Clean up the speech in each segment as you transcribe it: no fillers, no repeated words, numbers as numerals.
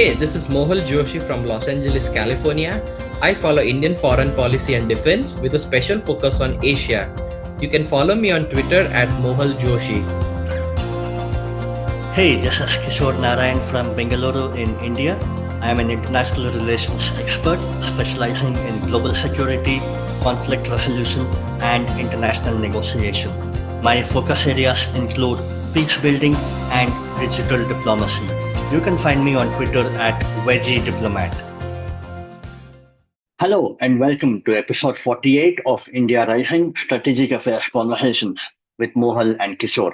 Hey, this is Mohal Joshi from Los Angeles, California. I follow Indian foreign policy and defense with a special focus on Asia. You can follow me on Twitter at Mohal Joshi. Hey, this is Kishor from Bengaluru in India. I am an international relations expert specializing in global security, conflict resolution, and international negotiation. My focus areas include peace building and digital diplomacy. You can find me on Twitter at Veggie Diplomat. Hello and welcome to episode 48 of India Rising Strategic Affairs Conversations with Mohal and Kishor,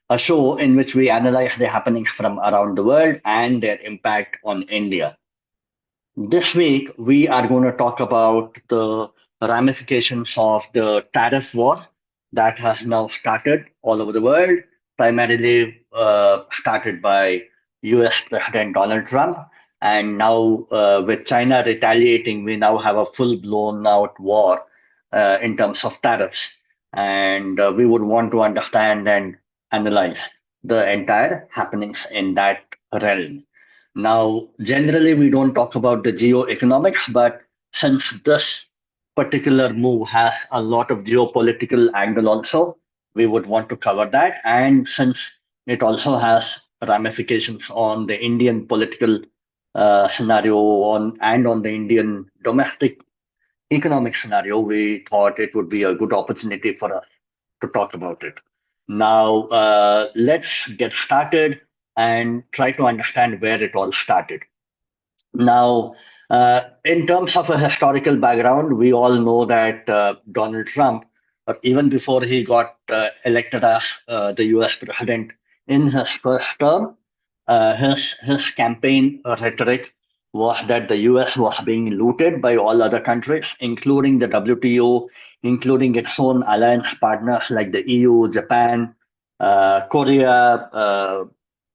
a show in which we analyze the happenings from around the world and their impact on India. This week, we are going to talk about the ramifications of the tariff war that has now started all over the world, primarily started by US President Donald Trump. And now, with China retaliating, we now have a full blown out war in terms of tariffs. And we would want to understand and analyze the entire happenings in that realm. Now, generally, we don't talk about the geo-economics, but since this particular move has a lot of geopolitical angle also, we would want to cover that. And since it also has ramifications on the Indian political scenario and on the Indian domestic economic scenario, we thought it would be a good opportunity for us to talk about it. Now, let's get started and try to understand where it all started. Now, in terms of a historical background, we all know that Donald Trump, or even before he got elected as the US president in his first term, his campaign rhetoric was that the US was being looted by all other countries, including the WTO, including its own alliance partners like the EU, Japan, Korea,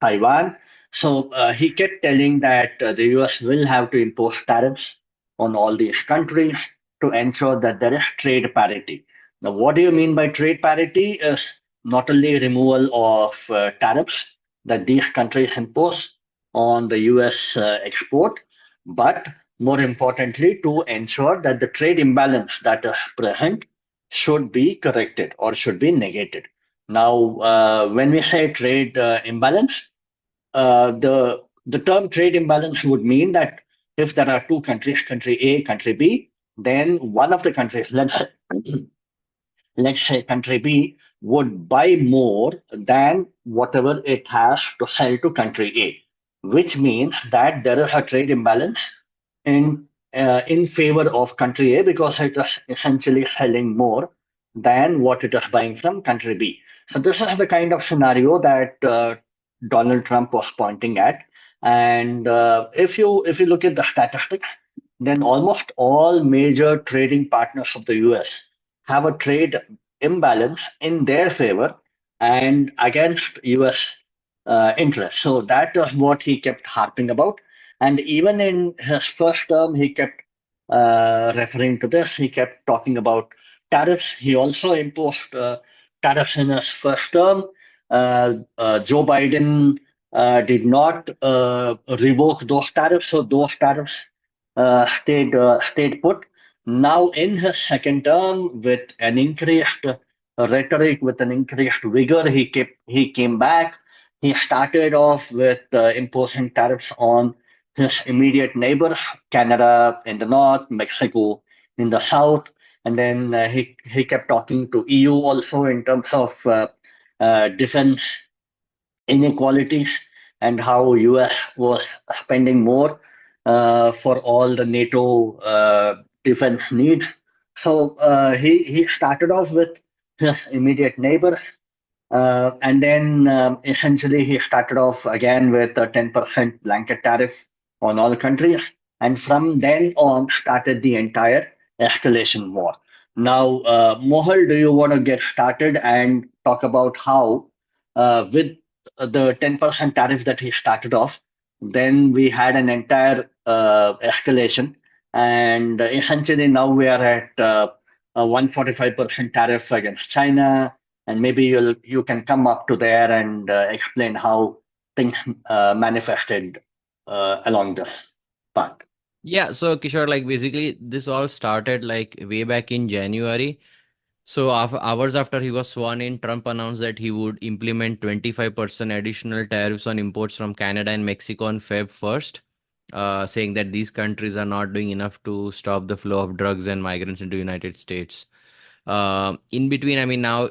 Taiwan. So he kept telling that the US will have to impose tariffs on all these countries to ensure that there is trade parity. Now, what do you mean by trade parity? Is not only removal of tariffs that these countries impose on the US export, but more importantly, to ensure that the trade imbalance that is present should be corrected or should be negated. Now, when we say trade imbalance, the term trade imbalance would mean that if there are two countries, country A, country B, then one of the countries, let's say country B, would buy more than whatever it has to sell to country A, which means that there is a trade imbalance in favor of country A because it is essentially selling more than what it is buying from country B. So this is the kind of scenario that Donald Trump was pointing at. And if you look at the statistics, then almost all major trading partners of the US have a trade imbalance in their favor and against US interests. So that is what he kept harping about. And even in his first term, he kept referring to this. He kept talking about tariffs. He also imposed tariffs in his first term. Joe Biden did not revoke those tariffs, so those tariffs stayed put. Now, in his second term, with an increased rhetoric, with an increased vigor, he came back. He started off with imposing tariffs on his immediate neighbors, Canada in the north, Mexico in the south, and then he kept talking to EU also in terms of defense inequalities and how US was spending more for all the NATO defense needs. So he started off with his immediate neighbors, and then essentially he started off again with a 10% blanket tariff on all countries, and from then on started the entire escalation war. Now, Mohal, do you want to get started and talk about how, with the 10% tariff that he started off, then we had an entire escalation, and essentially now we are at a 145% tariff against China, and maybe you can come up to there and explain how things manifested along the path. Yeah, so Kishore, like basically this all started like way back in January. So hours after he was sworn in, Trump announced that he would implement 25% additional tariffs on imports from Canada and Mexico on Feb 1st, saying that these countries are not doing enough to stop the flow of drugs and migrants into United States. In between, I mean, now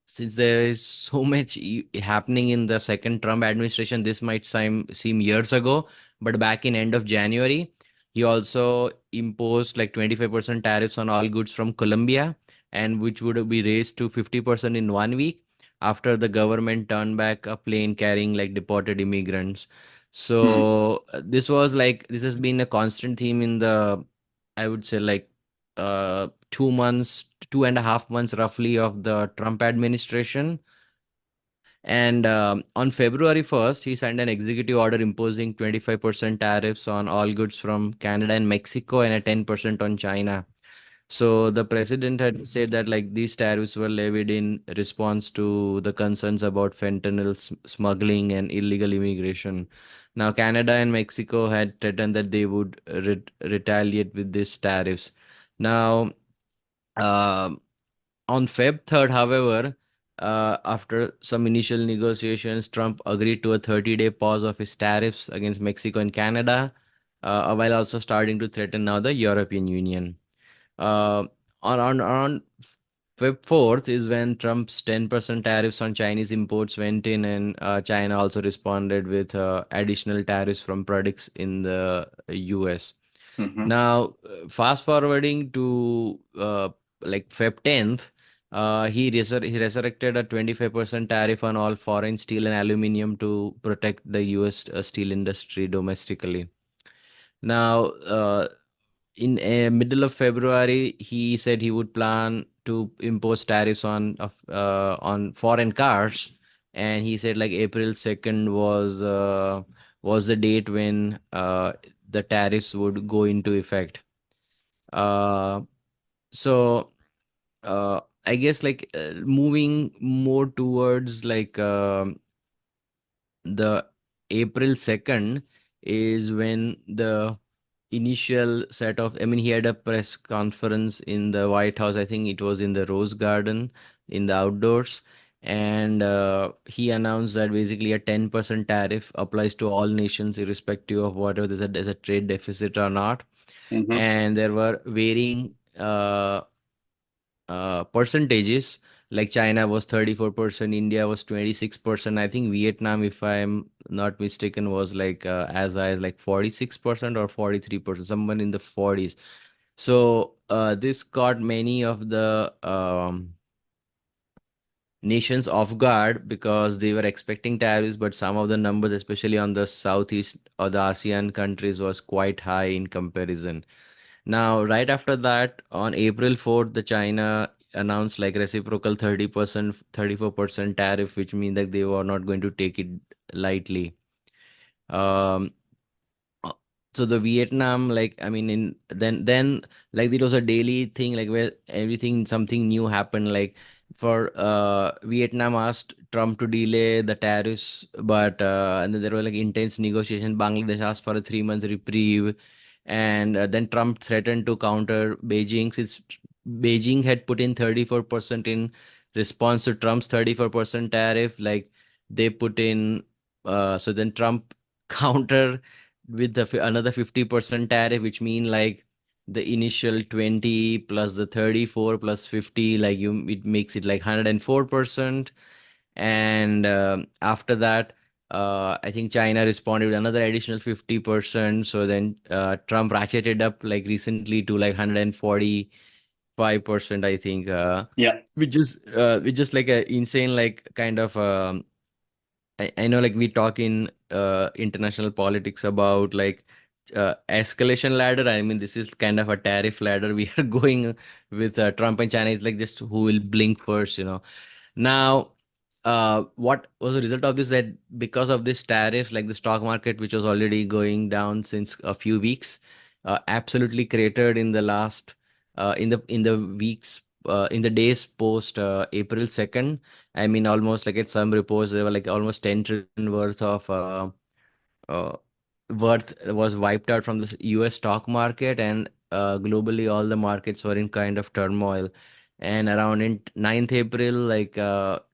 since there is so much happening in the second Trump administration, this might seem years ago, but back in end of January, he also imposed like 25% tariffs on all goods from Colombia, and which would be raised to 50% in 1 week after the government turned back a plane carrying like deported immigrants. Hmm. So this has been a constant theme in the, I would say, like 2 months, 2.5 months roughly of the Trump administration. And on February 1st, he signed an executive order imposing 25% tariffs on all goods from Canada and Mexico and a 10% on China. So the president had said that like these tariffs were levied in response to the concerns about fentanyl smuggling and illegal immigration. Now, Canada and Mexico had threatened that they would retaliate with these tariffs. Now, uh, on Feb 3rd, however, after some initial negotiations, Trump agreed to a 30-day pause of his tariffs against Mexico and Canada, while also starting to threaten now the European Union. Uh, on Feb 4th is when Trump's 10% tariffs on Chinese imports went in, and China also responded with additional tariffs from products in the US. Hmm. Now, fast forwarding to like Feb 10th, he resurrected a 25% tariff on all foreign steel and aluminum to protect the US steel industry domestically. Now, in middle of February, he said he would plan to impose tariffs on foreign cars, and he said like April 2nd was the date when the tariffs would go into effect. Uh, so I guess like moving more towards like the April 2nd is when the initial set of, I mean, he had a press conference in the White House. I think it was in the Rose Garden in the outdoors. And he announced that basically a 10% tariff applies to all nations, irrespective of whether there's a trade deficit or not. Hmm. And there were varying percentages. Like China was 34%, India was 26%. I think Vietnam, if I'm not mistaken, was like as high as like 46% or 43%, someone in the 40s. So this caught many of the nations off guard because they were expecting tariffs, but some of the numbers, especially on the southeast or the ASEAN countries, was quite high in comparison. Now, right after that, on April 4th, the China announced like reciprocal 30%, 34% tariff, which means that they were not going to take it lightly. Um, uh, so the Vietnam, like I mean, in then like it was a daily thing, like where everything something new happened. Like for Vietnam asked Trump to delay the tariffs, but and then there were like intense negotiation. Bangladesh asked for a 3 month reprieve, and then Trump threatened to counter Beijing since Beijing had put in 34% in response to Trump's 34% tariff. Like they put in, so then Trump counter with the another 50% tariff, which mean like the initial 20 plus the 34 plus 50, like you it makes it like 104%. And after that, I think China responded with another additional 50%. So then Trump ratcheted up like recently to like 145%, I think, Yeah. which just like a insane like kind of I know like we talk in international politics about like escalation ladder. I mean, this is kind of a tariff ladder. We are going with Trump and China is like just who will blink first. Now, what was the result of this? That because of this tariff, like the stock market, which was already going down since a few weeks, absolutely cratered in the last in the weeks in the days post April 2nd. I mean, almost like at some reports there were like almost 10 trillion worth of uh, worth was wiped out from the US stock market, and globally all the markets were in kind of turmoil. And around in 9th April, like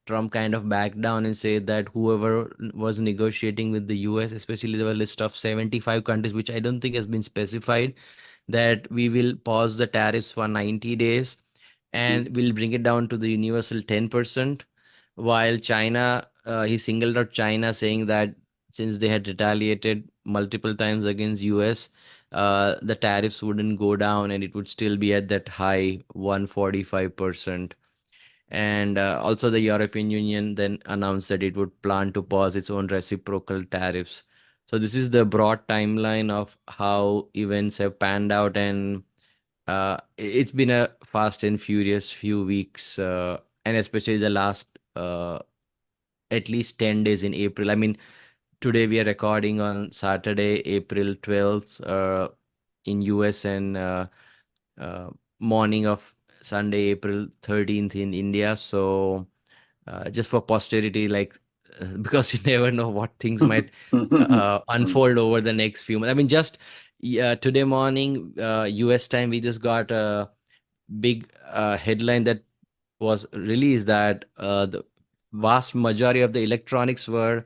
Trump kind of backed down and said that whoever was negotiating with the US, especially there were a list of 75 countries, which I don't think has been specified, that we will pause the tariffs for 90 days and we'll bring it down to the universal 10%. While China, he singled out China, saying that since they had retaliated multiple times against US, the tariffs wouldn't go down and it would still be at that high 145%. And also, the European Union then announced that it would plan to pause its own reciprocal tariffs. So, this is the broad timeline of how events have panned out, and it's been a fast and furious few weeks, and especially the last at least 10 days in April. I mean, today we are recording on Saturday, April 12th, in US, and morning of Sunday, April 13th in India. So, just for posterity, like, because you never know what things might unfold over the next few months. I mean, just today morning, US time, we just got a big headline that was released that the vast majority of the electronics were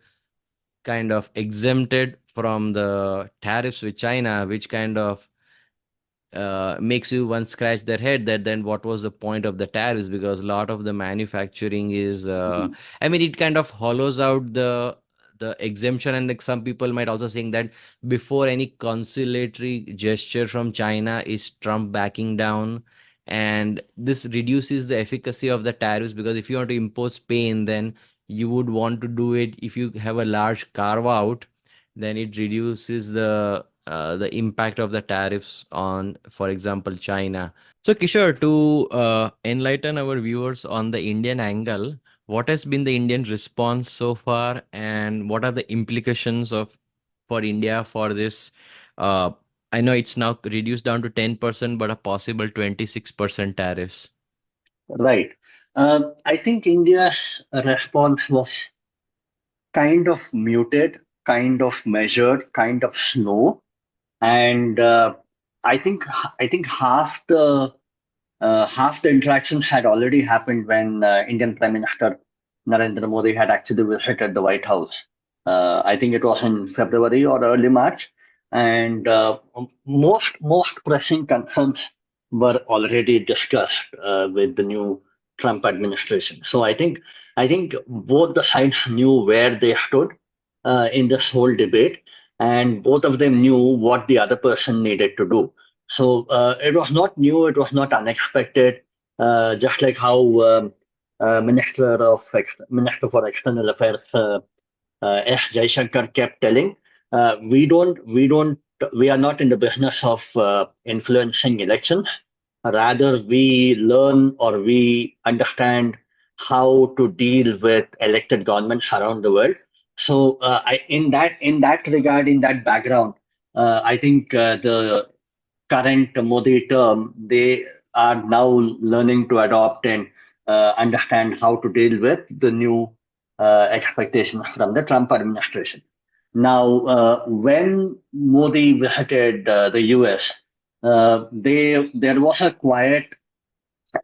kind of exempted from the tariffs with China, which kind of makes you one scratch their head that then what was the point of the tariffs, because a lot of the manufacturing is I mean, it kind of hollows out the exemption. And like some people might also saying that before any conciliatory gesture from China is Trump backing down, and this reduces the efficacy of the tariffs, because if you want to impose Spain, then you would want to do it if you have a large carve out, then it reduces the impact of the tariffs on, for example, China. So, Kishore, to enlighten our viewers on the Indian angle, what has been the Indian response so far, and what are the implications of for India for this? Uh, I know it's now reduced down to 10%, but a possible 26% tariffs. Right. I think India's response was kind of muted, kind of measured, kind of slow, and I think half the interactions had already happened when Indian Prime Minister Narendra Modi had actually visited the White House. I think it was in February or early March, and most pressing concerns were already discussed with the new Trump administration. So I think both the sides knew where they stood in this whole debate, and both of them knew what the other person needed to do. So it was not new, it was not unexpected. Just like how Minister for External Affairs S. Jaishankar kept telling, we are not in the business of influencing elections. Rather, we learn or we understand how to deal with elected governments around the world. So, in that regard, in that background, I think the current Modi term, they are now learning to adopt and understand how to deal with the new expectations from the Trump administration. Now, when Modi visited the US, there was a quiet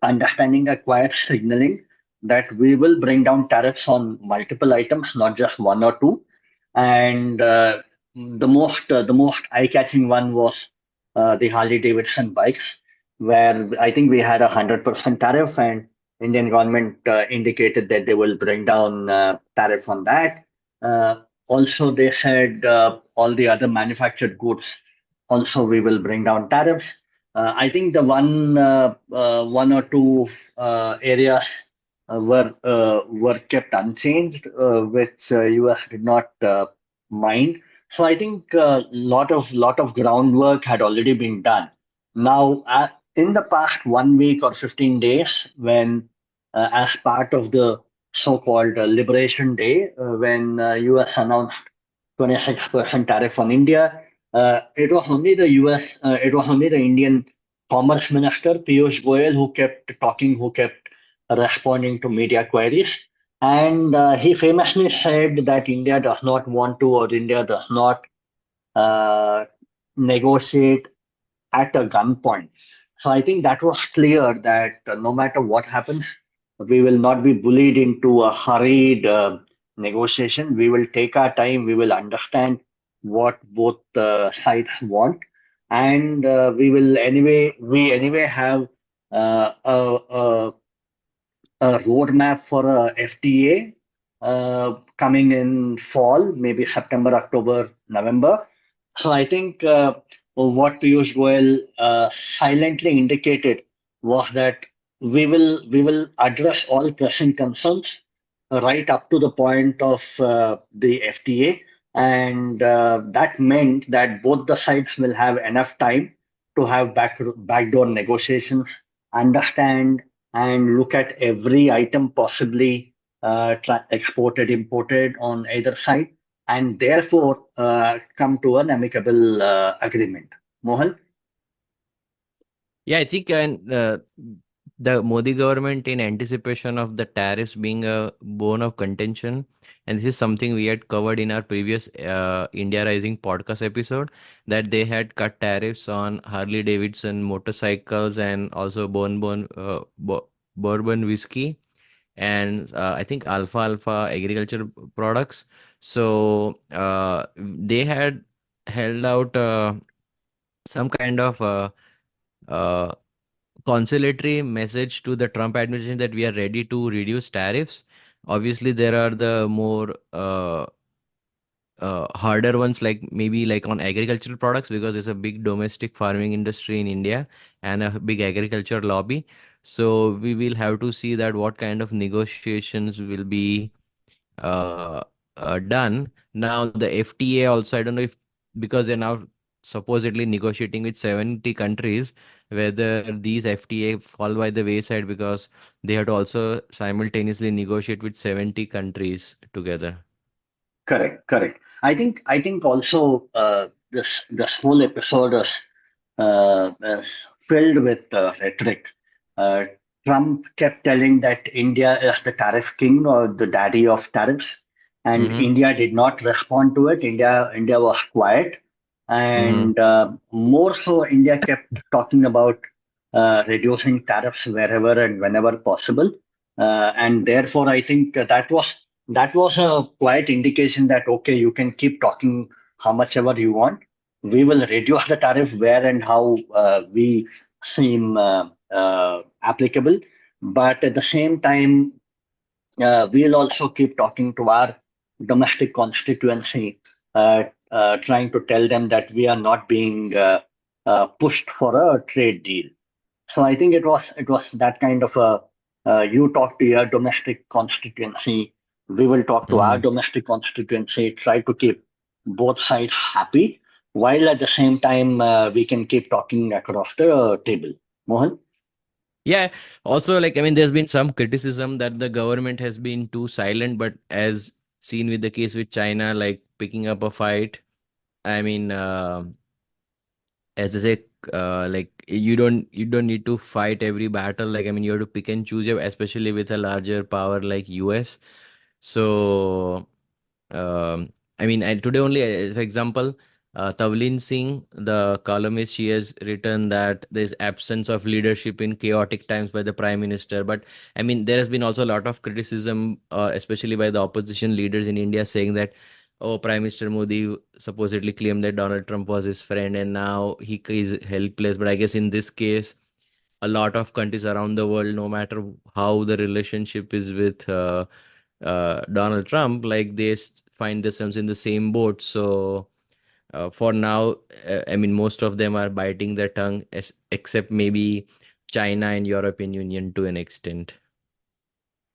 understanding, a quiet signaling that we will bring down tariffs on multiple items, not just one or two. And the most eye-catching one was the Harley Davidson bikes, where I think we had 100% tariff, and Indian government indicated that they will bring down tariff on that. Also, they said all the other manufactured goods also we will bring down tariffs. I think the one or two areas were kept unchanged, which US did not mind. So I think a lot of groundwork had already been done. Now, in the past 1 week or 15 days, when as part of the so-called Liberation Day, when US announced 26% tariff on India, it was only the US, it was only the Indian Commerce Minister Piyush Goyal who kept talking, who kept responding to media queries. And he famously said that India does not want to, or India does not uh, negotiate at a gunpoint. So I think that was clear that no matter what happens, we will not be bullied into a hurried negotiation. We will take our time. We will understand what both sides want, and we anyway have a roadmap for a FTA coming in fall, maybe September, October, November. So I think what Piyush Goyal silently indicated was that we will address all pressing concerns right up to the point of the FTA, and that meant that both the sides will have enough time to have backdoor negotiations, understand and look at every item possibly exported, imported on either side, and therefore come to an amicable agreement. Mohal? Yeah, I think the Modi government, in anticipation of the tariffs being a bone of contention, and this is something we had covered in our previous India Rising podcast episode, that they had cut tariffs on Harley Davidson motorcycles and also bourbon whiskey and I think alpha agriculture products. So they had held out some kind of uh, conciliatory message to the Trump administration that we are ready to reduce tariffs. Obviously, there are the more harder ones, like maybe like on agricultural products, because there's a big domestic farming industry in India and a big agriculture lobby. So we will have to see that what kind of negotiations will be uh, done. Now the FTA also, I don't know if, because they're now supposedly negotiating with 70 countries, whether these FTA fall by the wayside because they have to also simultaneously negotiate with 70 countries together. Correct, correct. I think also this whole episode is filled with rhetoric. Uh, Trump kept telling that India is the tariff king or the daddy of tariffs, and Mm-hmm. India did not respond to it. India was quiet, Mm-hmm. and more so, India kept talking about reducing tariffs wherever and whenever possible. And therefore, I think that was a quiet indication that okay, you can keep talking how much ever you want. We will reduce the tariff where and how we seem applicable, but at the same time, we'll also keep talking to our domestic constituency, trying to tell them that we are not being pushed for a trade deal. So I think it was that kind of a you talk to your domestic constituency, we will talk to our Mm-hmm. domestic constituency, try to keep both sides happy, while at the same time we can keep talking across the table. Mohan? Yeah, also, like, I mean, there's been some criticism that the government has been too silent, but as seen with the case with China, like picking up a fight, I mean, as I say, like you don't need to fight every battle. Like, I mean, you have to pick and choose your, especially with a larger power like US. So I mean, today only, for example, Tavlin Singh, the columnist, she has written that there's absence of leadership in chaotic times by the prime minister. But I mean, there has been also a lot of criticism, especially by the opposition leaders in India, saying that, oh, Prime Minister Modi supposedly claimed that Donald Trump was his friend, and now he is helpless. But I guess in this case, a lot of countries around the world, no matter how the relationship is with Donald Trump, like they find themselves in the same boat. So for now, I mean, most of them are biting their tongue, except maybe China and European Union to an extent.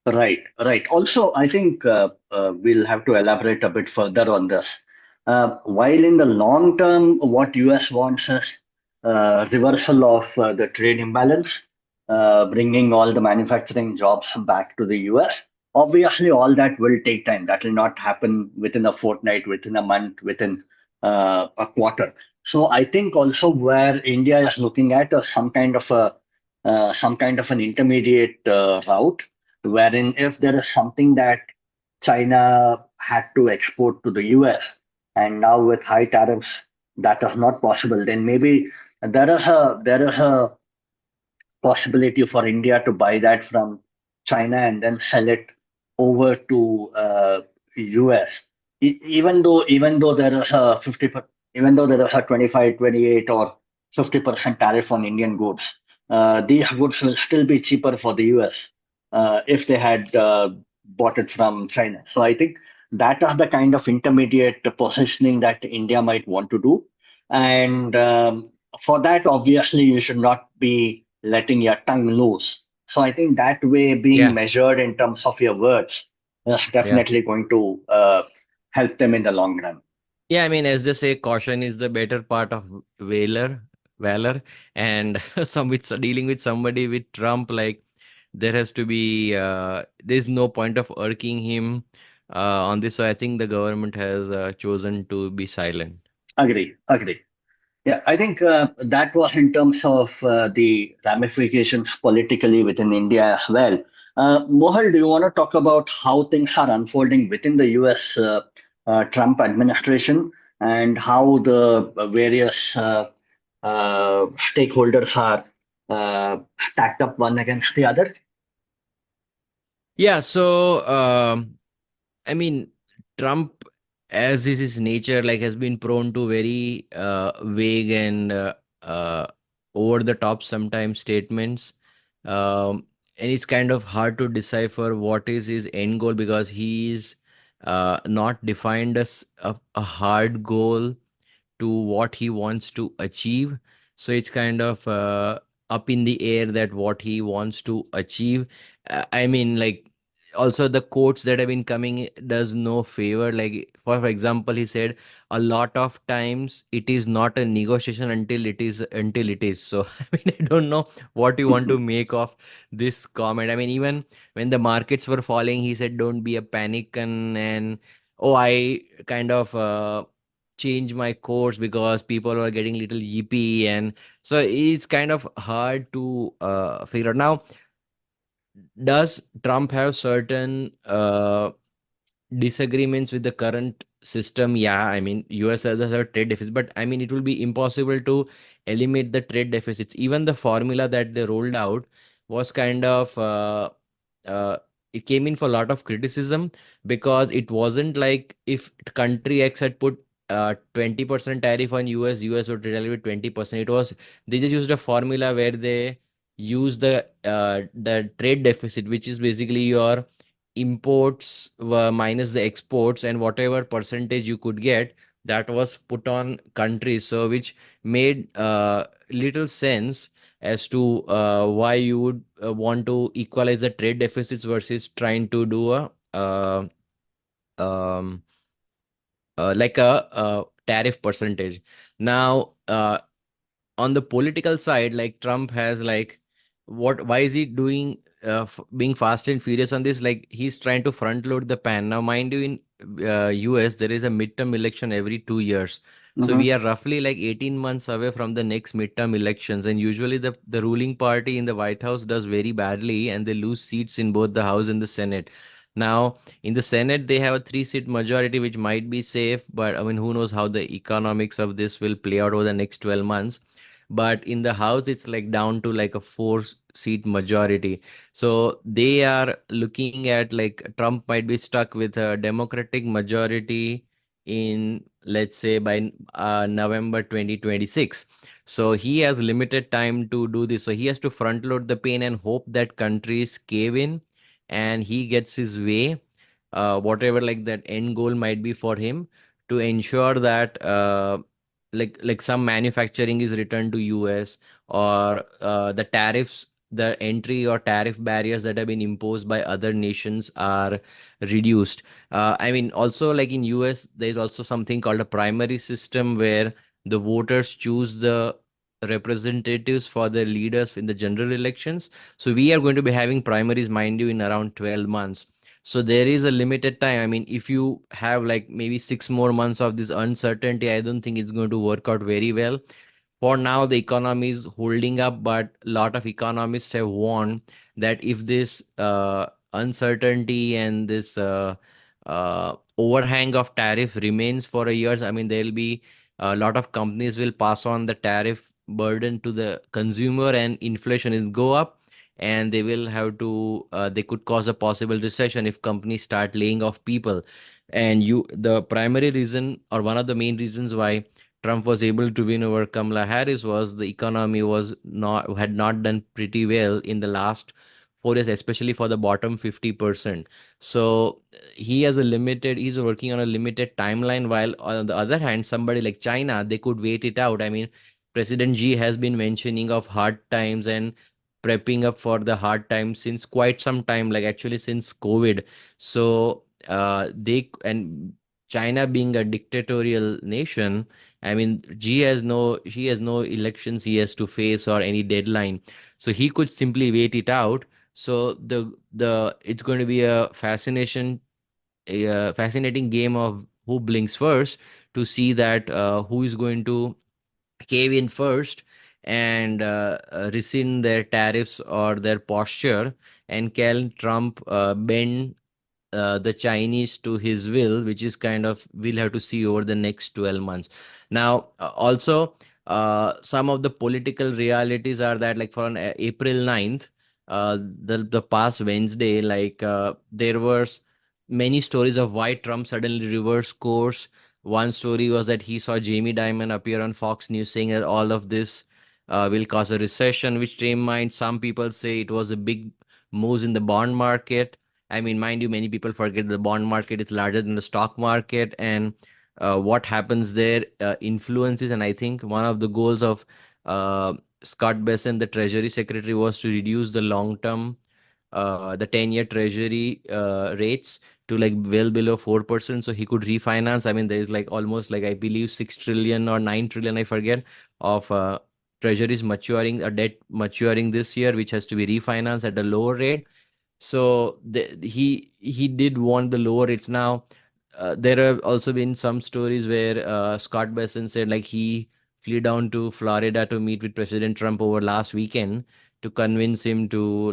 Right, right. Also, I think we'll have to elaborate a bit further on this. While in the long term, what US wants is reversal of the trade imbalance, bringing all the manufacturing jobs back to the US. Obviously, all that will take time. That will not happen within a fortnight, within a month, within a quarter. So I think also where India is looking at some kind of an intermediate route wherein if there is something that China had to export to the US, and now with high tariffs, that is not possible, then maybe there is a possibility for India to buy that from China and then sell it over to US. Even though there is a even though there is a 25, 28, or 50% tariff on Indian goods, these goods will still be cheaper for the US if they had bought it from China. So I think that is the kind of intermediate positioning that India might want to do. And for that, obviously, you should not be letting your tongue loose. So I think that way, being Yeah, measured in terms of your words, is yeah. definitely going to help them in the long run. Yeah, I mean, as they say, caution is the better part of valor, and dealing with somebody with Trump, like there has to be, there's no point of irking him on this. So I think the government has chosen to be silent. Agree, agree. Yeah, I think that was in terms of the ramifications politically within India as well. Mohal, do you want to talk about how things are unfolding within the US Trump administration and how the various stakeholders are stacked up one against the other? Yeah, so I mean, Trump, as is his nature, like has been prone to very vague and uh, over the top sometimes statements. And it's kind of hard to decipher what is his end goal because he's not defined as a hard goal to what he wants to achieve. So it's kind of up in the air that what he wants to achieve. I mean, like, also the quotes that have been coming does no favor. Like, for example, he said a lot of times it is not a negotiation until it is. So I mean, I don't know what you want to make of this comment. I mean, even when the markets were falling, he said, "Don't be a panic," and oh, I kind of change my course because people are getting little yippy, and so it's kind of hard to figure out. Now, does Trump have certain disagreements with the current system? Yeah, I mean, US has a trade deficit, but I mean, it will be impossible to eliminate the trade deficits. Even the formula that they rolled out was kind of uh, it came in for a lot of criticism because it wasn't like if country X had put 20% tariff on US would retaliate with 20%. It was they just used a formula where they use the trade deficit, which is basically your imports were minus the exports, and whatever percentage you could get, that was put on countries, so which made little sense as to why you would want to equalize the trade deficits versus trying to do a um, like a tariff percentage. Now, on the political side, like Trump has like why is he doing being fast and furious on this? Like he's trying to front load the pan. Now, mind you, in US there is a midterm election every 2 years. So Hmm. we are roughly like 18 months away from the next midterm elections, and usually the ruling party in the White House does very badly and they lose seats in both the House and the Senate. Now, in the Senate, they have a three-seat majority, which might be safe, but I mean, who knows how the economics of this will play out over the next 12 months. But in the House, it's like down to like a four-seat majority. So they are looking at like Trump might be stuck with a Democratic majority in, let's say, by November 2026. So he has limited time to do this. So he has to front load the pain and hope that countries cave in and he gets his way, whatever like that end goal might be for him, to ensure that like some manufacturing is returned to US, or the tariffs, the entry or tariff barriers that have been imposed by other nations are reduced. I mean, also like in US, there is also something called a primary system where the voters choose the representatives for the leaders in the general elections. So we are going to be having primaries, mind you, in around 12 months. So there is a limited time. I mean, if you have like maybe 6 more months of this uncertainty, I don't think it's going to work out very well. For now, the economy is holding up, but a lot of economists have warned that if this uncertainty and this overhang of tariff remains for a years, I mean, there'll be a lot of companies will pass on the tariff burden to the consumer, and inflation will go up, and they will have to they could cause a possible recession if companies start laying off people. And the primary reason, or one of the main reasons why Trump was able to win over Kamala Harris, was the economy was not had not done pretty well in the last 4 years, especially for the bottom 50%. So he's working on a limited timeline, while on the other hand, somebody like China, they could wait it out. I mean, President Xi has been mentioning of hard times and prepping up for the hard times since quite some time, like actually since COVID. So they and China being a dictatorial nation, I mean, he has no elections he has to face or any deadline, so he could simply wait it out. So the it's going to be a fascinating game of who blinks first, to see that who is going to cave in first and rescind their tariffs or their posture, and can Trump bend the Chinese to his will, which is kind of we'll have to see over the next 12 months. Now, also, some of the political realities are that, like for an April 9th, the past Wednesday, like there was many stories of why Trump suddenly reversed course. One story was that he saw Jamie Dimon appear on Fox News saying that all of this will cause a recession, which came mind. Some people say it was a big moves in the bond market. I mean, mind you, many people forget the bond market is larger than the stock market, and what happens there influences. And I think one of the goals of uh, Scott Bessent, the Treasury Secretary, was to reduce the long term, the 10-year Treasury rates to like well below 4%, so he could refinance. I mean, there is like almost like I believe 6 trillion or 9 trillion, I forget, of treasuries maturing, a debt maturing this year, which has to be refinanced at a lower rate. So he did want the lower rates. Now, there have also been some stories where Scott Bessent said like he flew down to Florida to meet with President Trump over last weekend to convince him to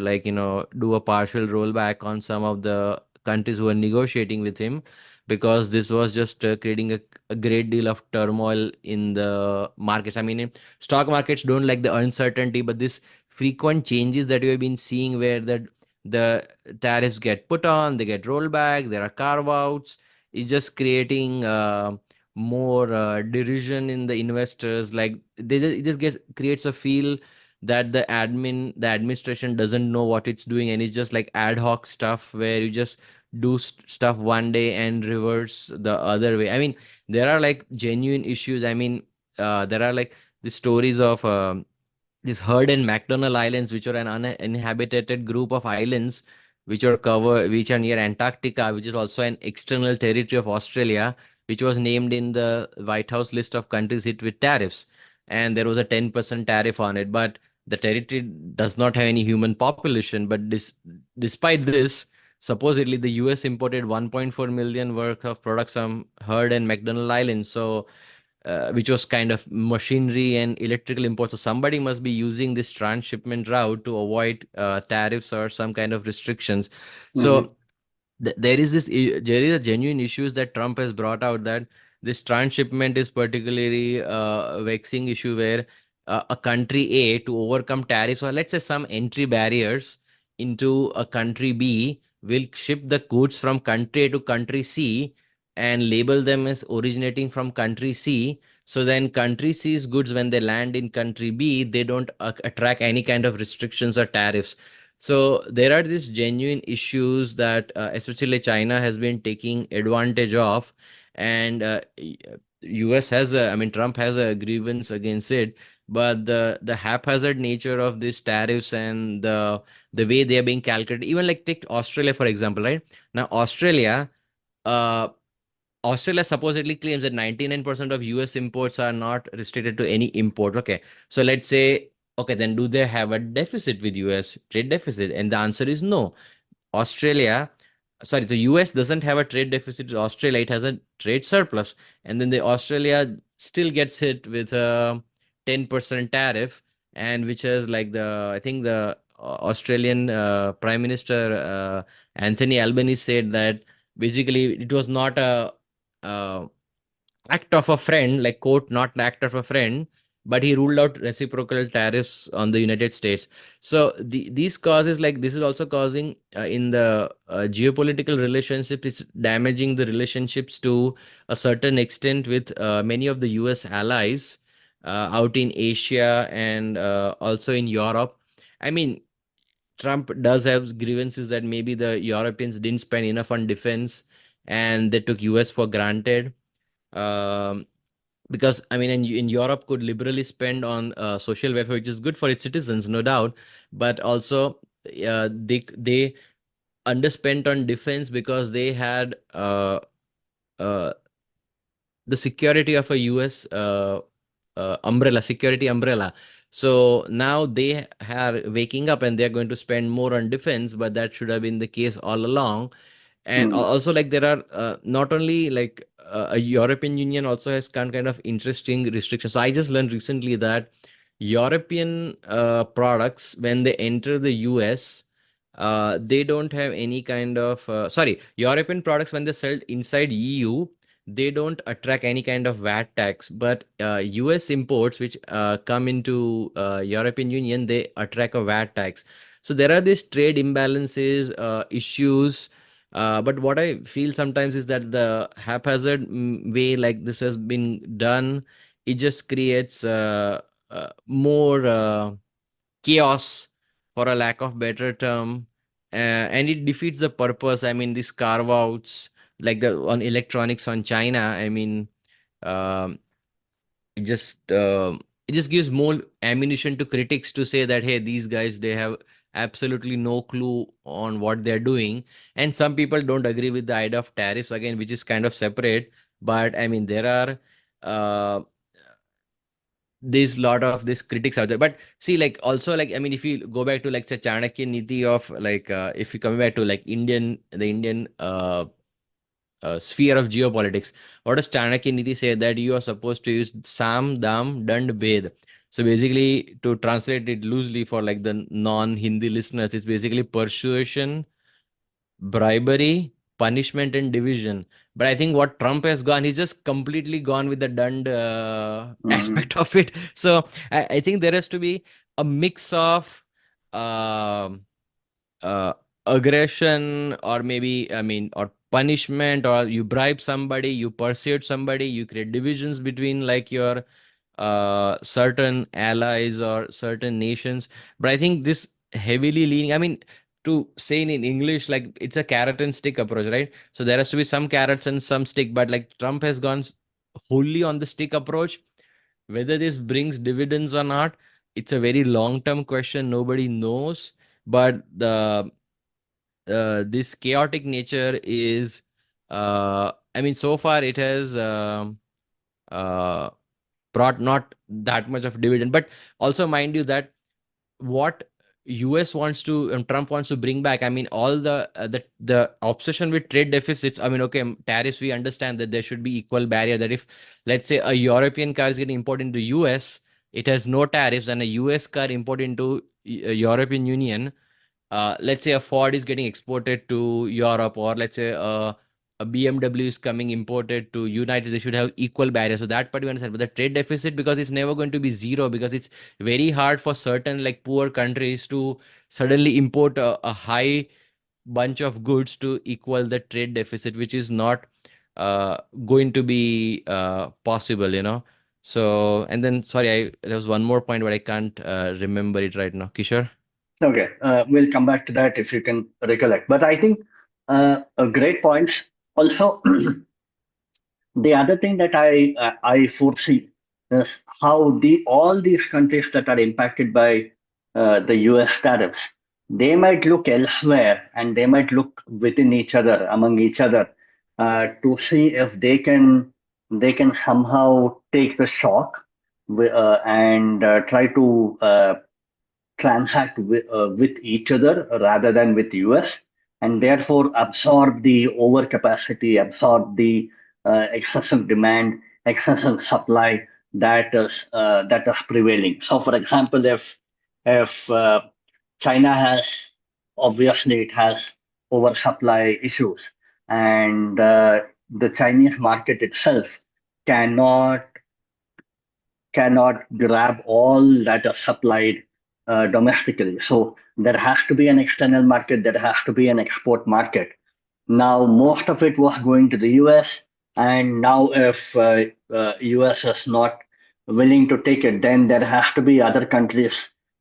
do a partial rollback on some of the countries who are negotiating with him, because this was just creating a great deal of turmoil in the markets. I mean, stock markets don't like the uncertainty, but this frequent changes that you have been seeing, where the tariffs get put on, they get rolled back, there are carve outs. It's just creating more derision in the investors. Like it just creates a feel that the administration doesn't know what it's doing, and it's just like ad hoc stuff where you just do stuff one day and reverse the other way. I mean, there are like genuine issues. I mean, there are like the stories of this Heard and McDonald Islands, which are an uninhabited group of islands which are near Antarctica, which is also an external territory of Australia, which was named in the White House list of countries hit with tariffs. And there was a 10% tariff on it. But the territory does not have any human population. But despite this, supposedly the US imported 1.4 million worth of products from Heard and McDonald Islands. So which was kind of machinery and electrical imports. So somebody must be using this transshipment route to avoid tariffs or some kind of restrictions. Hmm. So there is a genuine issues that Trump has brought out, that this transshipment is particularly a vexing issue, where a country A, to overcome tariffs or let's say some entry barriers into a country B, will ship the goods from country A to country C and label them as originating from country C. So then country C's goods, when they land in country B, they don't attract any kind of restrictions or tariffs. So there are these genuine issues that especially China has been taking advantage of, and US has I mean, Trump has a grievance against it. But the haphazard nature of these tariffs and the way they are being calculated, even like take Australia for example, right? Now uh, Australia supposedly claims that 99% of US imports are not restricted to any import. Okay. So let's say, okay, then do they have a deficit with US, trade deficit? And the answer is no. Australia, sorry, the US doesn't have a trade deficit with Australia, it has a trade surplus. And then the Australia still gets hit with a 10% tariff, and which is like I think the Australian Prime Minister Anthony Albanese said that basically it was not a uh, act of a friend, like quote, not an act of a friend, but he ruled out reciprocal tariffs on the United States. So these causes, like this is also causing in the geopolitical relationship, it's damaging the relationships to a certain extent with many of the US allies out in Asia and also in Europe. I mean, Trump does have grievances that maybe the Europeans didn't spend enough on defense and they took US for granted. Um, because I mean, in Europe could liberally spend on social welfare, which is good for its citizens, no doubt, but also they underspent on defense because they had uh, the security of a US umbrella, security umbrella. So now they are waking up and they're going to spend more on defense, but that should have been the case all along. And Mm, also, like there are not only like a European Union also has kind of interesting restrictions. So I just learned recently that European products, when they enter the US, they don't have any kind of sorry, European products when they sell inside EU, they don't attract any kind of VAT tax. But US imports which come into European Union, they attract a VAT tax. So there are these trade imbalances, issues. But what I feel sometimes is that the haphazard way like this has been done, it just creates more chaos, for a lack of better term, and it defeats the purpose. I mean, these carve outs, like the on electronics on China. I mean, um, it just it just gives more ammunition to critics to say that hey, these guys they have absolutely no clue on what they're doing. And some people don't agree with the idea of tariffs again, which is kind of separate. But I mean, there are uh, there's a lot of this critics out there. But see, like also like I mean, if you go back to like say Chanakya Niti of like if you come back to like Indian sphere of geopolitics, what does Chanakya Niti say? That you are supposed to use Sam, Dam, Dand, Bhed. So basically, to translate it loosely for like the non-Hindi listeners, it's basically persuasion, bribery, punishment, and division. But I think what Trump has gone, he's just completely gone with the done mhm. aspect of it. So I think there has to be a mix of um uh, aggression, or maybe I mean, or punishment, or you bribe somebody, you persuade somebody, you create divisions between like your certain allies or certain nations. But I think this heavily leaning, I mean, to say in English, like it's a carrot and stick approach, right? So there has to be some carrots and some stick, but like Trump has gone wholly on the stick approach. Whether this brings dividends or not, it's a very long term question. Nobody knows. But the this chaotic nature is, I mean, so far it has uh, brought not that much of dividend. But also, mind you, that what US wants to Trump wants to bring back. I mean, all the obsession with trade deficits. I mean, okay, tariffs. We understand that there should be equal barrier. That if let's say a European car is getting imported into US, it has no tariffs, and a US car imported into European Union, let's say a Ford is getting exported to Europe, or let's say a BMW is coming imported to United, they should have equal barriers. So that part we understand. But the trade deficit, because it's never going to be zero, because it's very hard for certain like poor countries to suddenly import a high bunch of goods to equal the trade deficit, which is not going to be possible. So, and then sorry, there was one more point, but I can't remember it right now. Kishore? Okay, we'll come back to that if you can recollect. But I think a great point. Also, the other thing that I foresee is how all these countries that are impacted by the U.S. tariffs, they might look elsewhere and they might look within each other, among each other, to see if they can somehow take the shock and try to transact with each other rather than with US, and therefore absorb the overcapacity, absorb the excessive demand, excessive supply that is prevailing. So, for example, if China has, obviously it has oversupply issues, and the Chinese market itself. cannot cannot grab all that is supplied domestically. So there has to be an external market, there has to be an export market. Now, most of it was going to the US, and now if US is not willing to take it, then there has to be other countries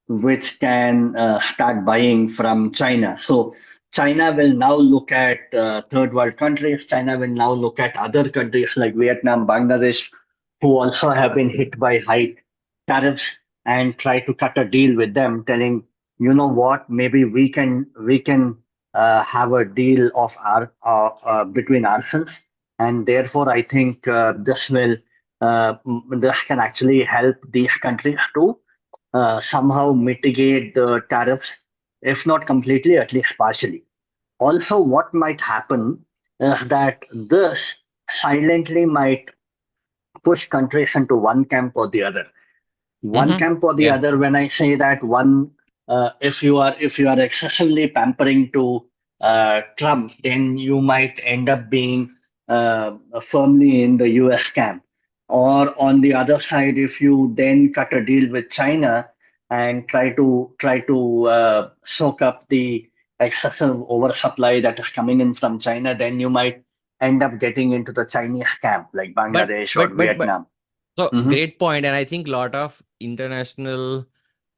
which can start buying from China. So China will now look at third world countries. China will now look at other countries like Vietnam, Bangladesh, who also have been hit by high tariffs, and try to cut a deal with them, telling, you know what, maybe we can have a deal of our between ourselves, and therefore I think this can actually help these countries to somehow mitigate the tariffs, if not completely, at least partially. Also, what might happen is that this silently might push countries into one camp or the other. One Mm-hmm. camp or the Yeah. other. When I say that, one, if you are excessively pampering to Trump, then you might end up being firmly in the US camp. Or on the other side, if you then cut a deal with China and try to soak up the excessive oversupply that is coming in from China, then you might end up getting into the Chinese camp, like But Bangladesh or but Vietnam. so Hmm. great point, and I think a lot of international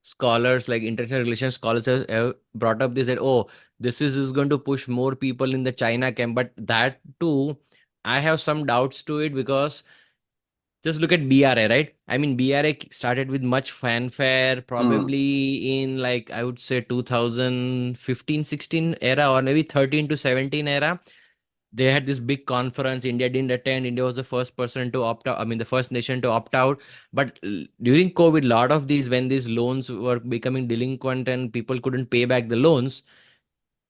scholars, like international relations scholars, have brought up this that, oh, this is going to push more people in the China camp. But that too, I have some doubts to it because just look at BRA, right? I mean, BRA started with much fanfare, Mm. probably in like I would say 2015, 16 era, or maybe 13 to 17 era. They had this big conference. India didn't attend. India was the first person to opt out. I mean, the first nation to opt out. But during COVID, a lot of these, when these loans were becoming delinquent and people couldn't pay back the loans,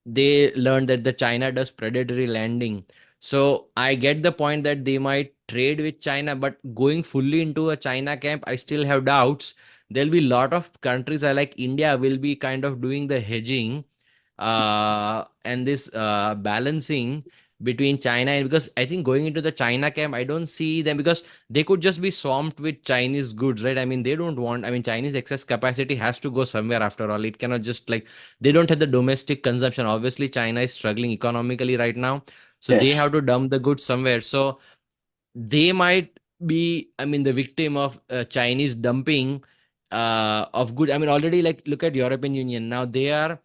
they learned that the China does predatory lending. So I get the point that they might trade with China, but going fully into a China camp, I still have doubts. There'll be a lot of countries I like India will be kind of doing the hedging and this balancing between China, and because I think going into the China camp, I don't see them because they could just be swamped with Chinese goods, right? I mean, they don't want, I mean, Chinese excess capacity has to go somewhere after all. It cannot just like they don't have the domestic consumption. Obviously, China is struggling economically right now, so they Yes. have to dump the goods somewhere. So they might be, I mean, the victim of Chinese dumping of good. I mean, already like look at European Union now. They are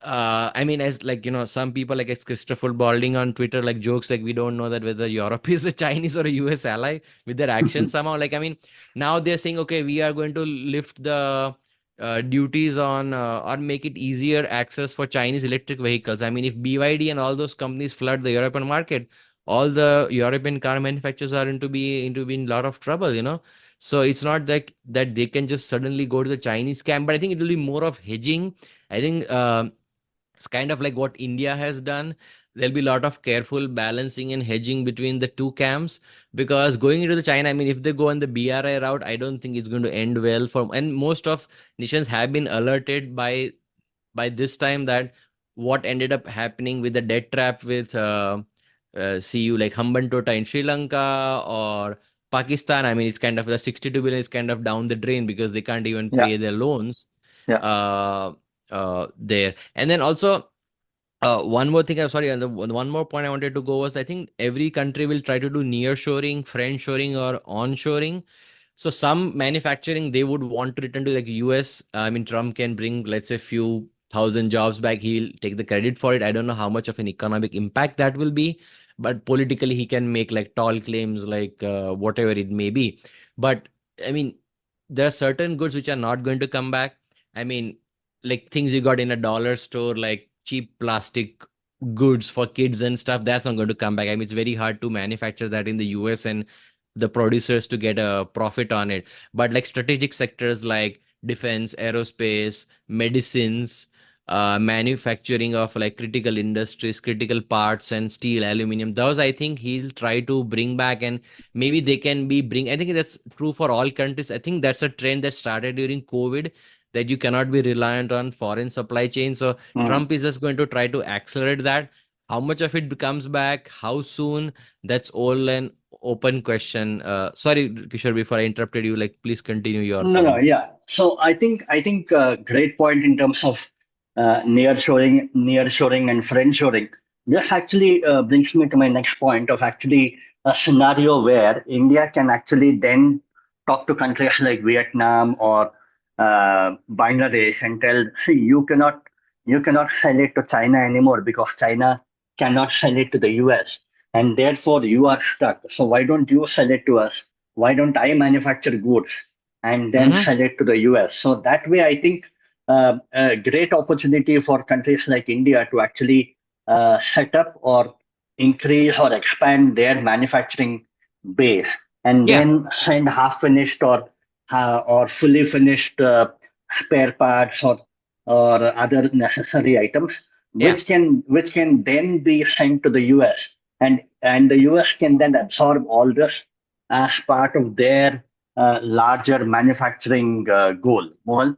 I mean, as like some people like as Christopher Balding on Twitter like jokes like we don't know that whether Europe is a Chinese or a US ally with their actions somehow. Like I mean, now they're saying okay, we are going to lift the duties on or make it easier access for Chinese electric vehicles. I mean, if BYD and all those companies flood the European market, all the European car manufacturers are into be in a lot of trouble. So it's not that they can just suddenly go to the Chinese camp, but I think it will be more of hedging. I think. It's kind of like what India has done. There'll be a lot of careful balancing and hedging between the two camps because going into the China, I mean, if they go on the BRI route, I don't think it's going to end well for. And most of nations have been alerted by this time that what ended up happening with the debt trap with CU like Hambantota in Sri Lanka or Pakistan. I mean, it's kind of the 62 billion is kind of down the drain because they can't even Yeah. pay their loans Yeah. uh, there. And then also one more thing, I'm sorry, and one more point I wanted to go was I think every country will try to do near shoring, friend shoring, or on shoring. So some manufacturing they would want to return to like US. I mean, Trump can bring let's say few thousand jobs back. He'll take the credit for it. I don't know how much of an economic impact that will be, but politically he can make like tall claims like whatever it may be. But I mean, there are certain goods which are not going to come back. I mean, like things you got in a dollar store, like cheap plastic goods for kids and stuff, that's not going to come back. I mean, it's very hard to manufacture that in the US and the producers to get a profit on it. But like strategic sectors like defense, aerospace, medicines, manufacturing of like critical industries, critical parts, and steel, aluminum, those I think he'll try to bring back, and maybe they can be bring. I think that's true for all countries. I think that's a trend that started during COVID, that you cannot be reliant on foreign supply chain. So Mm. Trump is just going to try to accelerate that. How much of it comes back, how soon, that's all an open question. Sorry, Kishore, before I interrupted you, like please continue your No, no, point. yeah. So I think great point in terms of nearshoring and friendshoring. This actually brings me to my next point of actually a scenario where India can actually then talk to countries like Vietnam or Bangladesh and tell, see, you cannot sell it to China anymore because China cannot sell it to the US, and therefore you are stuck. So why don't you sell it to us? Why don't I manufacture goods and then Mm-hmm. sell it to the US? So that way, I think a great opportunity for countries like India to actually set up or increase or expand their manufacturing base, and Yeah, then send half finished or fully finished spare parts or other necessary items, yeah. which can then be sent to the US, and the US can then absorb all this as part of their larger manufacturing goal. Mohal?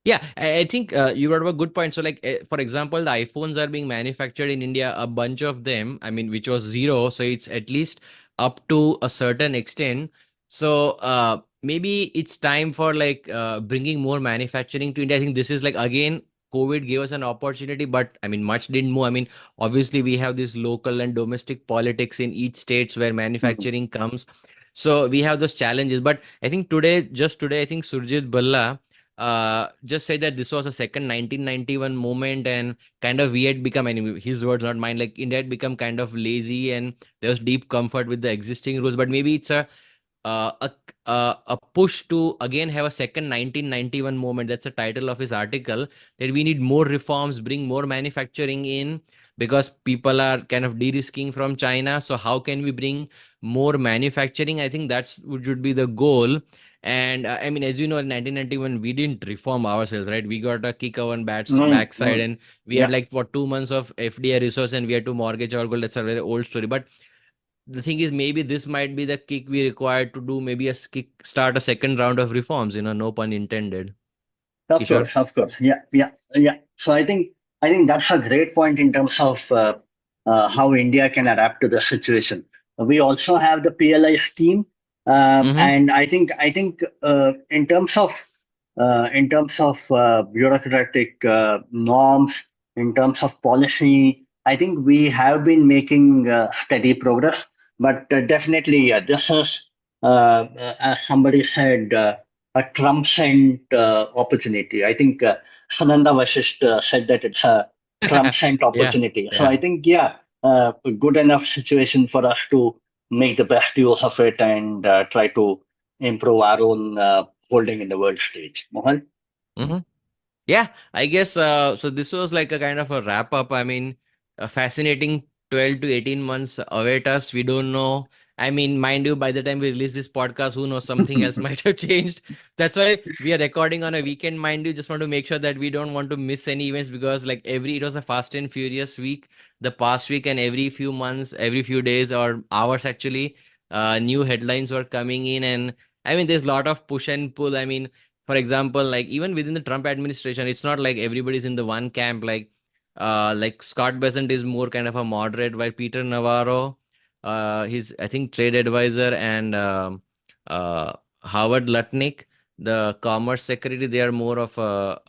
Yeah, I think you brought up a good point. So, like, for example, the iPhones are being manufactured in India, a bunch of them, I mean, which was zero. So, it's at least up to a certain extent. So, maybe it's time for like bringing more manufacturing to India. I think this is like, again, COVID gave us an opportunity, but I mean, much didn't move. I mean, obviously, we have this local and domestic politics in each states where Mhm. manufacturing comes. So, we have those challenges. But I think today, just today, I think Surjit Balla just said that this was a second 1991 moment and kind of we had become, anyway, his words, not mine, like India had become kind of lazy and there was deep comfort with the existing rules. But maybe it's uh, a push to again have a second 1991 moment. That's the title of his article. That we need more reforms, bring more manufacturing in because people are kind of de-risking from China. So how can we bring more manufacturing? I think that's would be the goal. And I mean, as you know, in 1991, we didn't reform ourselves, right? We got a kick our Mm, backside, mm. and we had Yeah, like for 2 months of FDI resource, and we had to mortgage our gold. That's a very old story. But the thing is, maybe this might be the kick we require to do maybe kick start a second round of reforms. No pun intended. of Kishore. course, of course. Yeah, yeah, yeah. So I think that's a great point in terms of how India can adapt to the situation. We also have the PLI scheme, Mm-hmm. and I think in terms of bureaucratic norms, in terms of policy, I think we have been making steady progress. But definitely, yeah, this is as somebody said. A Trump sent opportunity. I think Sananda Vasisht said that it's a Trump sent Yeah. opportunity. So Yeah. I think, yeah, a good enough situation for us to make the best use of it and try to improve our own holding in the world stage. Mohan? Mm-hmm. Yeah, I guess so. This was like a kind of a wrap up. I mean, a fascinating 12 to 18 months await us. We don't know. I mean, mind you, by the time we release this podcast, who knows, something else might have changed. That's why we are recording on a weekend, mind you. Just want to make sure that we don't want to miss any events because, like, it was a fast and furious week, the past week, and every few months, every few days or hours, actually, new headlines were coming in. And I mean, there's a lot of push and pull. I mean, for example, like even within the Trump administration, it's not like everybody's in the one camp. Like Scott Bessent is more kind of a moderate, while Peter Navarro, he's I think trade advisor, and uh, Howard Lutnick, the Commerce Secretary, they are more of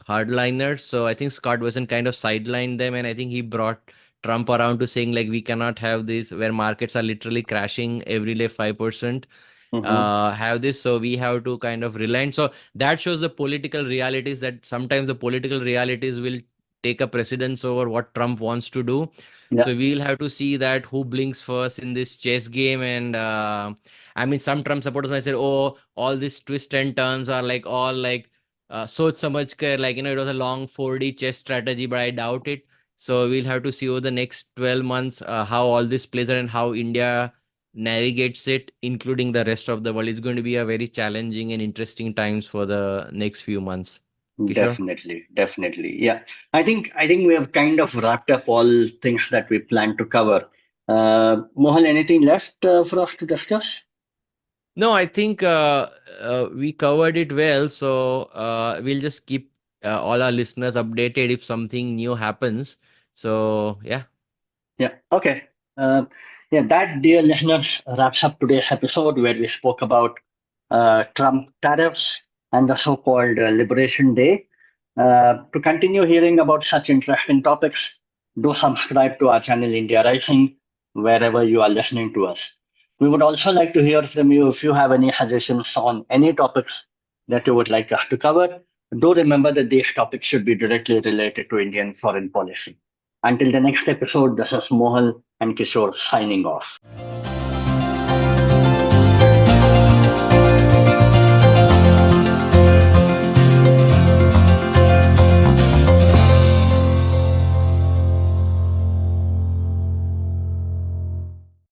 hardliners. So I think Scott Bessent kind of sidelined them, and I think he brought Trump around to saying like we cannot have this where markets are literally crashing every day 5%, Hmm. have this, so we have to kind of relent. So that shows the political realities, that sometimes the political realities will take a precedence over what Trump wants to do. Yeah. So we'll have to see that who blinks first in this chess game. And I mean, some Trump supporters might say, oh, all these twists and turns are like all like soch samajh kar, like it was a long 4D chess strategy, but I doubt it. So we'll have to see over the next 12 months how all this plays out and how India navigates it, including the rest of the world. It's going to be a very challenging and interesting times for the next few months. Kishore? Definitely, definitely. Yeah. I think we have kind of wrapped up all things that we plan to cover. Mohal, anything left for us to discuss? No, I think we covered it well. So we'll just keep all our listeners updated if something new happens. So, yeah. Yeah. Okay. Uh, yeah, that, dear listeners, wraps up today's episode where we spoke about Trump tariffs and the so called Liberation Day. To continue hearing about such interesting topics, do subscribe to our channel India Rising wherever you are listening to us. We would also like to hear from you if you have any suggestions on any topics that you would like us to cover. Do remember that these topics should be directly related to Indian foreign policy. Until the next episode, this is Mohal and Kishor signing off.